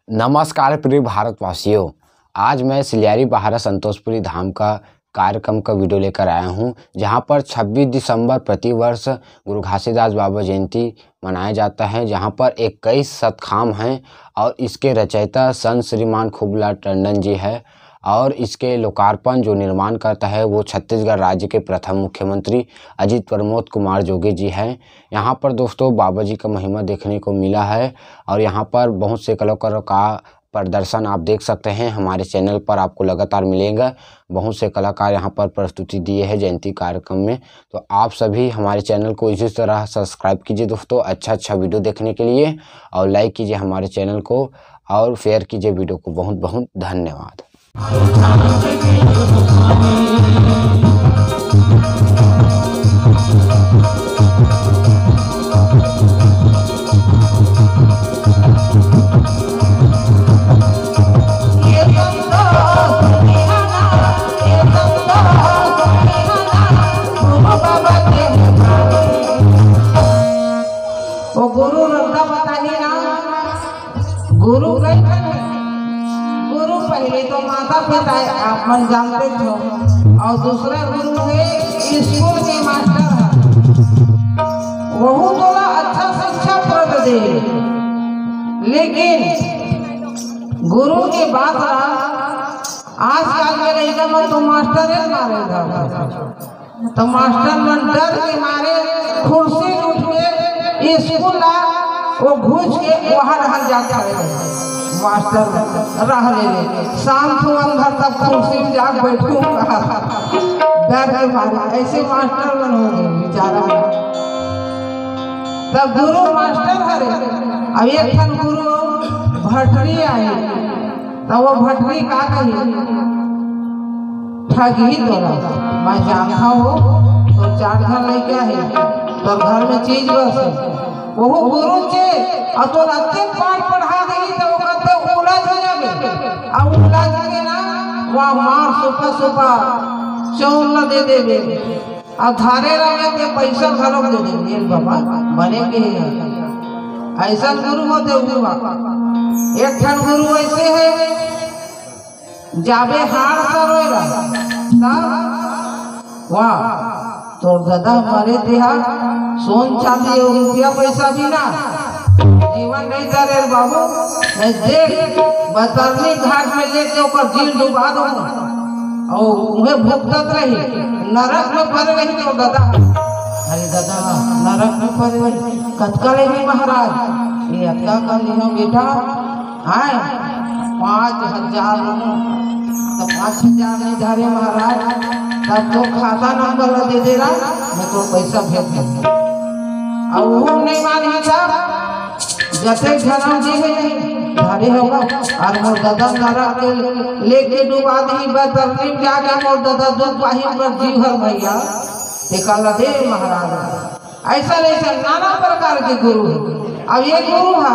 नमस्कार प्रिय भारतवासियों, आज मैं सिलियारी बहारा संतोषपुरी धाम का कार्यक्रम का वीडियो लेकर आया हूं, जहां पर 26 दिसंबर प्रतिवर्ष गुरु घासीदास बाबा जयंती मनाया जाता है। जहां पर 21 शतखाम हैं और इसके रचयिता संत श्रीमान खूबलाल टंडन जी है और इसके लोकार्पण जो निर्माण करता है वो छत्तीसगढ़ राज्य के प्रथम मुख्यमंत्री अजित प्रमोद कुमार जोगी जी हैं। यहाँ पर दोस्तों बाबा जी का महिमा देखने को मिला है और यहाँ पर बहुत से कलाकारों का प्रदर्शन आप देख सकते हैं। हमारे चैनल पर आपको लगातार मिलेगा, बहुत से कलाकार यहाँ पर प्रस्तुति दिए हैं जयंती कार्यक्रम में। तो आप सभी हमारे चैनल को इसी तरह सब्सक्राइब कीजिए दोस्तों, अच्छा वीडियो देखने के लिए, और लाइक कीजिए हमारे चैनल को और शेयर कीजिए वीडियो को। बहुत बहुत धन्यवाद। गुरु रद्दा बताइए ना, गुरु पहले तो माता पिता आप मन जानते थे और दूसरा गुरु है स्कूल के मास्टर है, वो थोड़ा अच्छा शिक्षा प्रद दे। लेकिन गुरु के बाद आजकल के लड़का मन तो मास्टर है मारे, तो मास्टर मन डर के मारे कुर्सी उठ के स्कूल वो घुस के वहाँ रह जाता है। मास्टर रह ले शाम को अंदर तब कुर्सी में जाकर बैठूं कहा डर के मारे, ऐसे मास्टर बन हो गए बेचारा। तब गुरु मास्टर हरे, अब एक ठन गुरु भटरी आए, तब वो भटरी का कही ठगी तोरा मैं जानता हूँ तो 4 घर लेके है तो घर में चीज बस वो गुरु चे और तो रात्रि पाठ पढ़ा देगी तो उलझ जाएगा और उलझ के ना वहाँ मार सुपा चौल दे देवे और धारे रहे के पैसा घरों दे देंगे बाबा बने के ऐसा गुरु होते हुआ। एक ठन गुरु ऐसे है जाबे हार सरोएगा वाह तो दादा हमारे देहा सोन चांदी और रुपया पैसा भी ना जीवन नहीं करे बाबू। मैं देख बतरनी घाट में लेके ऊपर जीव डुबा दूँ और उन्हें भुगतत रही नरक में पड़ रही तो दादा, अरे दादा नरक में पड़ रही कतकले भी महाराज ये अक्का का लिनो बेटा आए 5,000 तो 5,000 नहीं धारे महाराज, तब तो खाता नंबर दे दे रहा मैं तो पैसा भेज दूंगा और वो नहीं मानी था जैसे जन्म जी है धारे होगा और मोर दादा नरक लेके डुबा दी बदरनी जाके मोर दादा दुख पाही पर जीव हर भैया निकाला दे महाराज। ऐसा ऐसा नाना प्रकार के गुरु है। अब ये गुरु है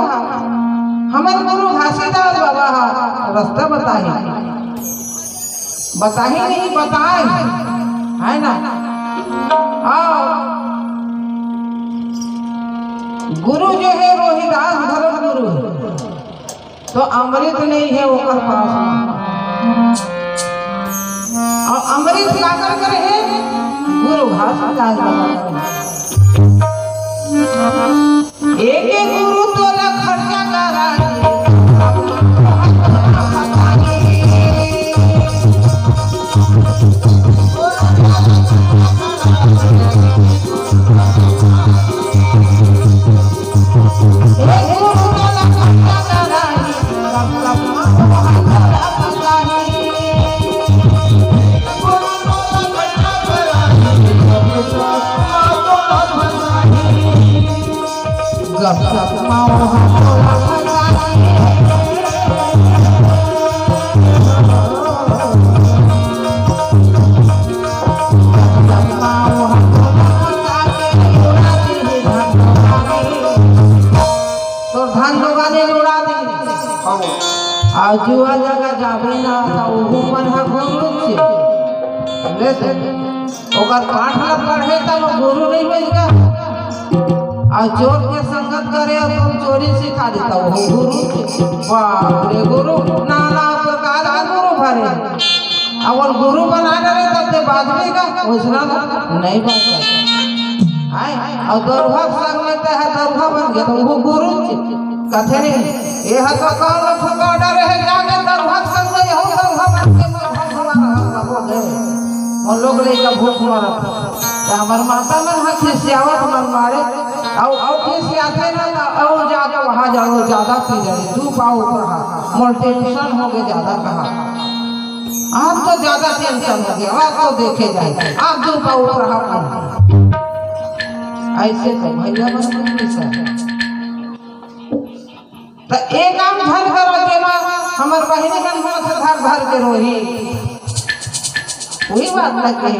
हमारे गुरु घासीदास बाबा रास्ता बताही नहीं बताए है ना। गुरु जो है रोहिदास धर्म गुरु है तो अमृत नहीं है वो कर पास और अमृत लाकर करे है गुरु घासीदास बाबा। एक गुरु तो खर्चा करा जुआ जगह जाबे ना वो मन है गुरु से ले दे ओकर पाठ न पढ़े तब गुरु नहीं बनेगा और जोर के संगत मत करे और तुम चोरी सिखा देता हो गुरु। बाप रे गुरु नाना प्रकार का गुरु भरे और गुरु बना डरे तब ते बाद में का घोषणा नहीं बनता है और दरभा संग में ते है दरभा बन गया तो वो गुरु कथे नहीं ये है तो काल फुका डरे है जाके दरभा संग में हो दरभा बन के भगवान हो गए और लोग ले का भूख मरा तो हमार माता मन हाथ खिसियावत मन मारे और खिसियाते ना और जाके वहां जाओ ज्यादा पी जाए तू पाओ रहा मोर टेंशन हो गए ज्यादा कहा आप तो ज्यादा टेंशन हो गया आप तो देखे जाए आप दो पाओ रहा ऐसे तो भैया बन तो एक काम धन करो जेमा हमर बहिनी मन से धर के रोही वही बात लगे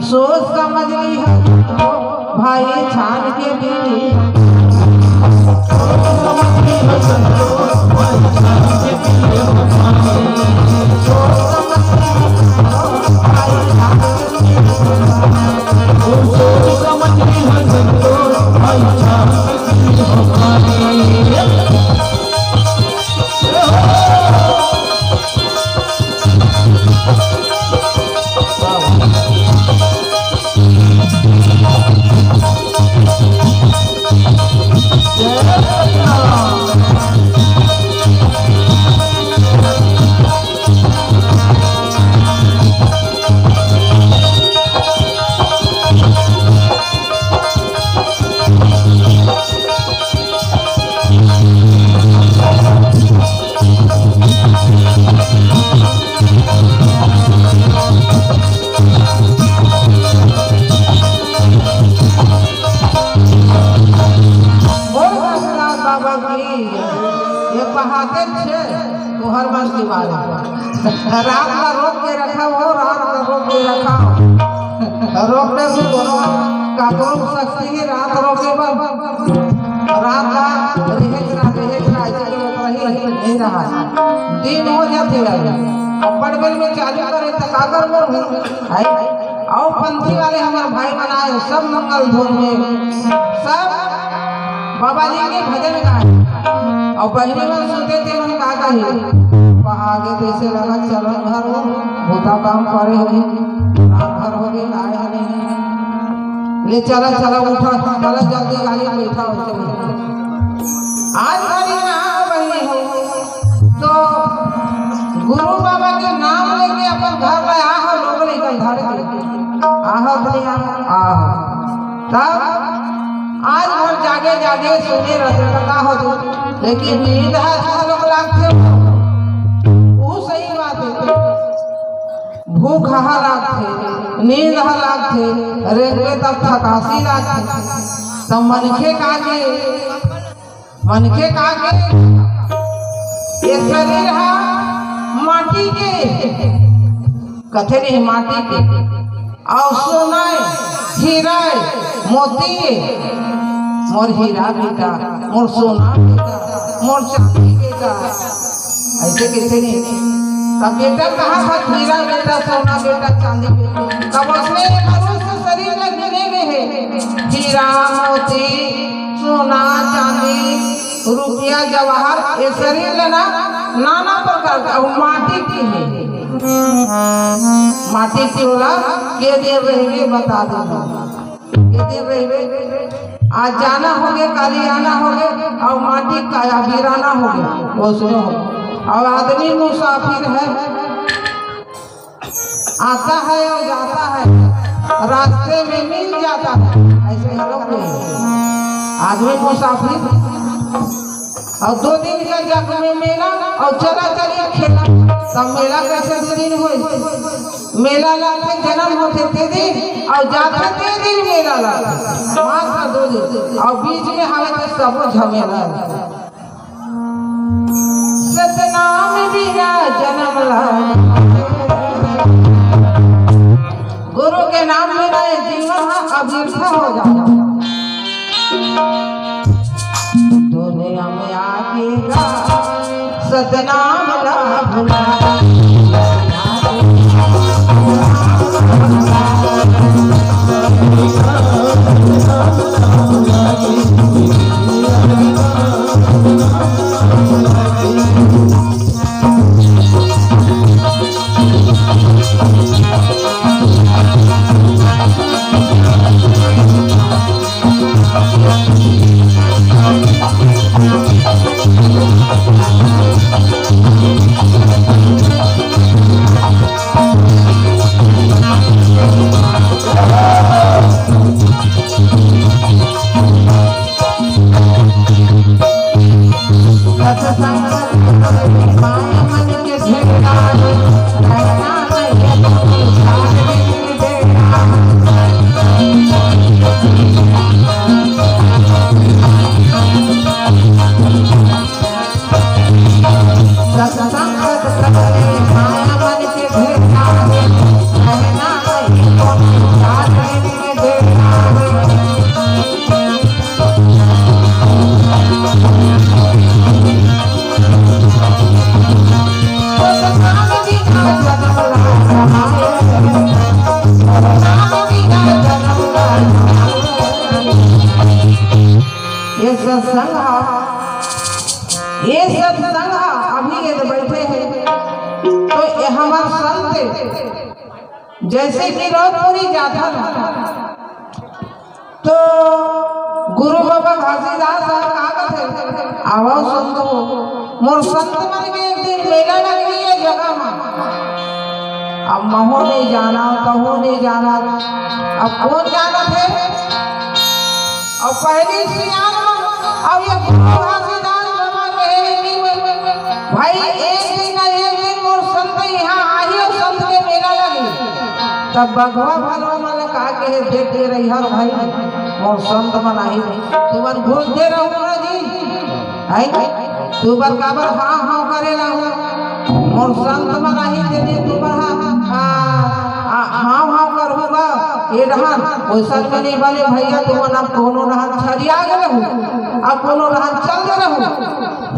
सोच समझ ली है भाई छान के भी रात का रोक के रखा हो रात का रोक के रखा रोकने से दोनों कातरों सकती है रात रोके पर रात का नहीं रहा दिन हो जाते हैं पड़बल में चालू करे तकाकर बोल है और पंथी वाले हमारे भाई बनाए सब मंगल धूम में सब बाबा जी के भजन गाए और बहनी में सुनते थे मन का कही आगे जैसे लगा चलो घर हो भूता काम करे हो घर हो गए आया नहीं ले चला चला उठा चला जल्दी गाड़ी बैठा हो चलो आज बड़ी ना बहनी हो तो गुरु बाबा के नाम लेके अपन घर में आहो लोग लेकर घर आहो भैया आहो तब आज भर जागे जागे सोने रहता हो लेकिन नींद है लोग लागते भूख हालात थे नींद हालात थे रेलवे तब थकासी लात तब मनखे कागे ये शरीर है माटी के कथे नहीं माटी के और सोना हीरा मोती मोर हीरा बेटा मोर सोना बेटा मोर चांदी बेटा ऐसे कैसे नहीं तब बेटा कहाँ था हीरा बेटा सोना बेटा चांदी तब उसमें मनुष्य शरीर में गिने में है हीरा मोती सोना चांदी रुपया जवाहर ये शरीर लेना नाना प्रकार का माटी की है माटी की होला के दे रहे बता दो के दे रहे आज जाना हो गए काली आना हो गए और माटी का या वीराना हो गया वो सुनो और आदमी मुसाफिर है आता है और जाता है रास्ते में मिल जाता है ऐसे लोग आदमी मुसाफिर और 2 दिन का जग में मेला और चला चलिए खेला तब मेला कैसे दिन हुए मेला लाते जन्म होते थे दिन और जाते थे दिन मेला लाते मात्र 2 दिन और बीच में हमें तो सब झमेला सतनाम बिना जन्म ला गुरु के नाम में गए जीवन अभिष्ट हो जाता दुनिया में आके सतनाम ला भुला माया मन के झेड़ा रहना नहीं ये सब संग अभी ये बैठे हैं तो ये हमार संत जैसे कि रोजपुरी जाता तो गुरु बाबा घासीदास कागज आवा संत मोर संत मन के एक दिन मेला लग रही है जगह में। अब महो नहीं जाना कहो नहीं जाना अब कौन जाना थे और पहली सियान अब ये गुरु घासीदास बाबा कहे भाई एक दिन मोर संत यहाँ आई और संत के मेला लगी तब बगवा भलो मन का के देख दे रही हर भाई मोर संत मन आई तुमर घुस दे रहू ना जी है तू बर काबर हां हां करे रहू मोर संत मन आई दे तू बर हां हां करबा ये रहन वैसा नहीं वाले भैया तुम ना कोनो रहन छरिया गए रहू अब कोनो रहन चल गए रहू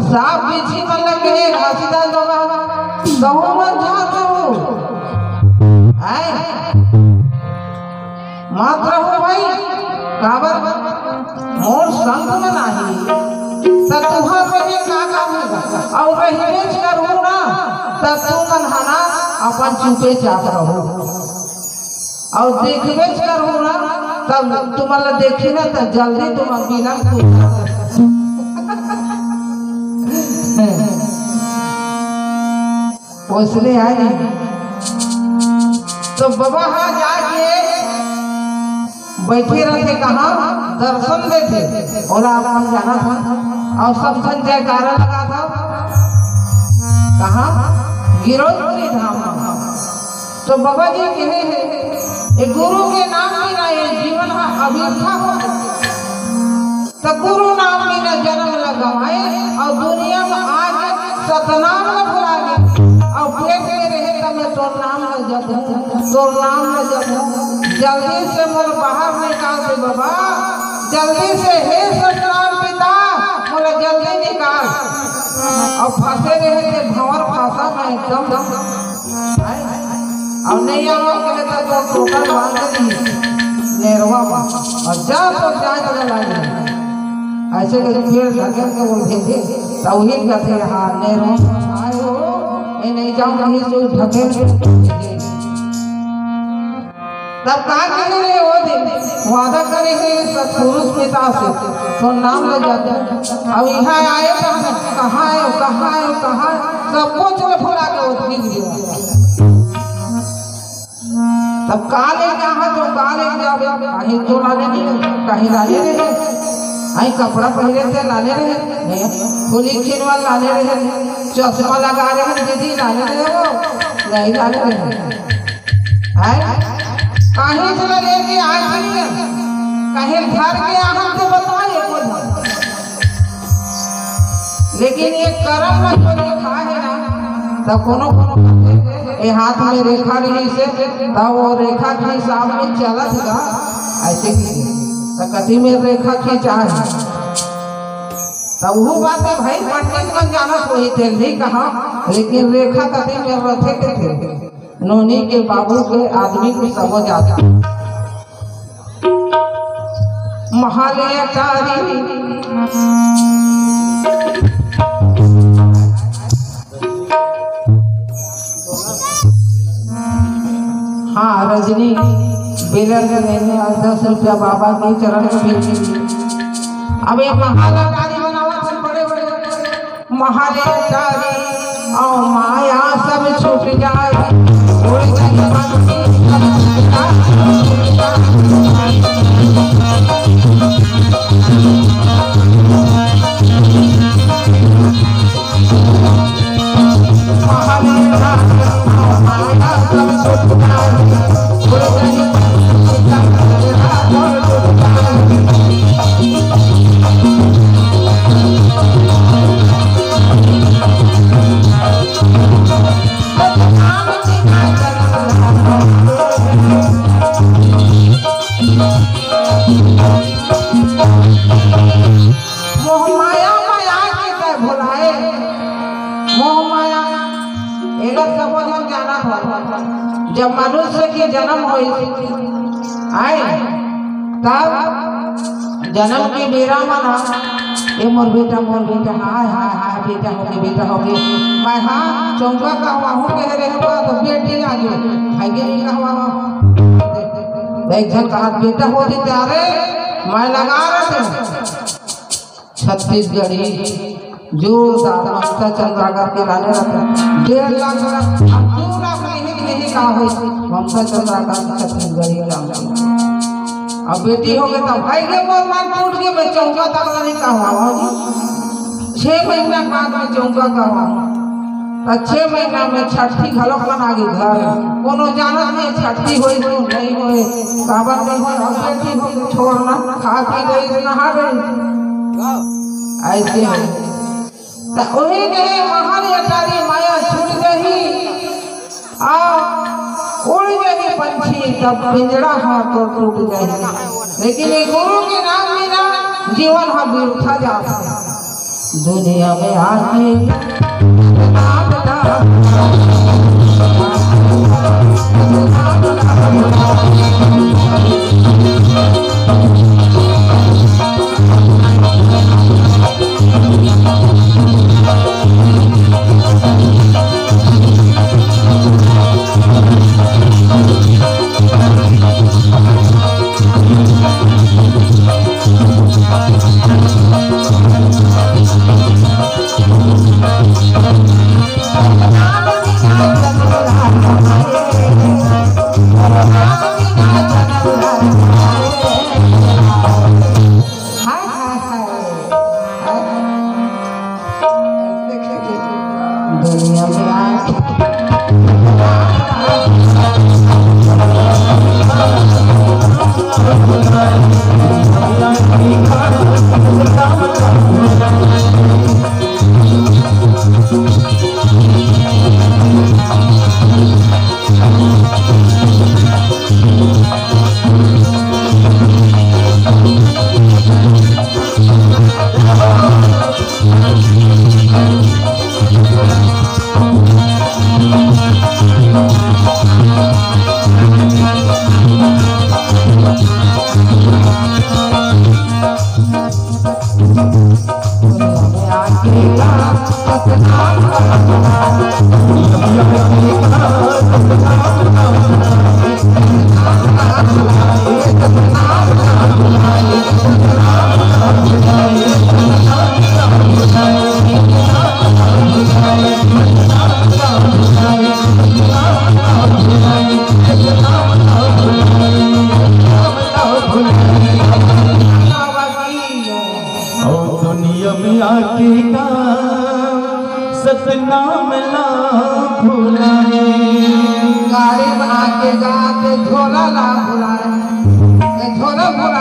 साफ बीची मन लगे घासीदास बाबा कहूं मन जा रहू आए मात्र हो भाई काबर मोर संग में नहीं त तुहा पे का काम और रहीच करू ना त तू मन हना अपन चुपे चाप रहो और देखबे करू ना तब तुम्हारा देखी ना त जल्दी तुम बिना पोसले आई तो बाबा हाँ जाके बैठे रहते कहाँ दर्शन देते और आप जाना था और सब जन जयकारा लगा था कहाँ गिरोधपुरी धाम। तो बाबा जी कहे हैं गुरु के नाम बिना ये जीवन अभिथा हो तो गुरु नाम बिना जन्म लगाए और दुनिया में आज सतनाम न भुलाए और पेट में रहे तब मैं तोर नाम न जपूं तोर नाम न जपूं जल्दी से मोर बाहर निकाल दे बाबा जल्दी से हे सतनाम पिता मोला जल्दी निकाल और फंसे रहे थे भंवर फांसा में एकदम और नहीं आओ के तो टोकन बांध दी नेरवा और जा तो जा चला ऐसे के पेड़ लगे के बोल भेजे तौहीद कहते हां नेरवा आए हो ये नहीं जाऊं कहीं से ढके तब कहा करे रे वो दिन वादा करे है सत्पुरुष पिता से तो नाम ले जाते अब यहाँ आए कहाँ है सब कुछ फुला के वो गिर गया तब काले कहाँ तो काले जावे कहीं तो लाने नहीं कहीं लाने रहे आई कपड़ा पहने थे लाने रहे फुली खिनवा लाने रहे चश्मा लगा रहे दीदी लाने रहे वो नहीं लाने रहे कहीं से लेके आए कहीं घर के हम तो बताए लेकिन ये कर्म में जो लिखा है ना तब कोनो ये हाथ में रेखा नहीं से तब वो रेखा के हिसाब में चलत का ऐसे तो कथी में रेखा खींचा है तब वो बात है भाई पंडित बन जाना वही थे नहीं कहा लेकिन रेखा कथी में रथे के थे नोनी के बाबू के आदमी को समझ आता महालयकारी हाँ रजनी बेलर के लेने 10 रुपया बाबा के चरण में भेजी अब ये महालयकारी बनावा बड़े बड़े महालयकारी और माया सब छूट जाए मोह माया एला सब हम जाना हो। जब मनुष्य के जन्म होई आए तब जन्म के बेरा मना ये मोर बेटा हाय हाय हाय बेटा हो गए मैं हाँ चौका का हुआ हूँ कह रहे हुआ तो बेटी आ गई आगे नहीं का हुआ एक जन कहा बेटा हो जी त्यारे मैं लगा रहा था छत्तीसगढ़ी जोरदार मस्ता चंद्रा करके लाने रहते 1.5 लाख अब 2 लाख नहीं कहा हुई ममता चंद्रा का छत्तीसगढ़ी काम अब बेटी हो गई तब भाई के बहुत मान टूट गए मैं चौका तक नहीं कहा 6 महीना बाद में चौका कहा 6 महीना में छठी घलोक बना गई घर कोनो जानत में छठी होई नहीं होए काबर नहीं होए अब बेटी हो छोड़ना खा पी गई नहा गई ऐसे है तो वही नहीं महान अटारी माया छूट गई आ उड़ गई पंछी तब पिंजरा हाथ तो टूट गई लेकिन ये गुरु के नाम बिना जीवन हम बिरथा जाता दुनिया में आके दुनिया में सतनाम ला भुलाए गाड़ी बना के गाते झोला ला भुलाए झोला भुलाए।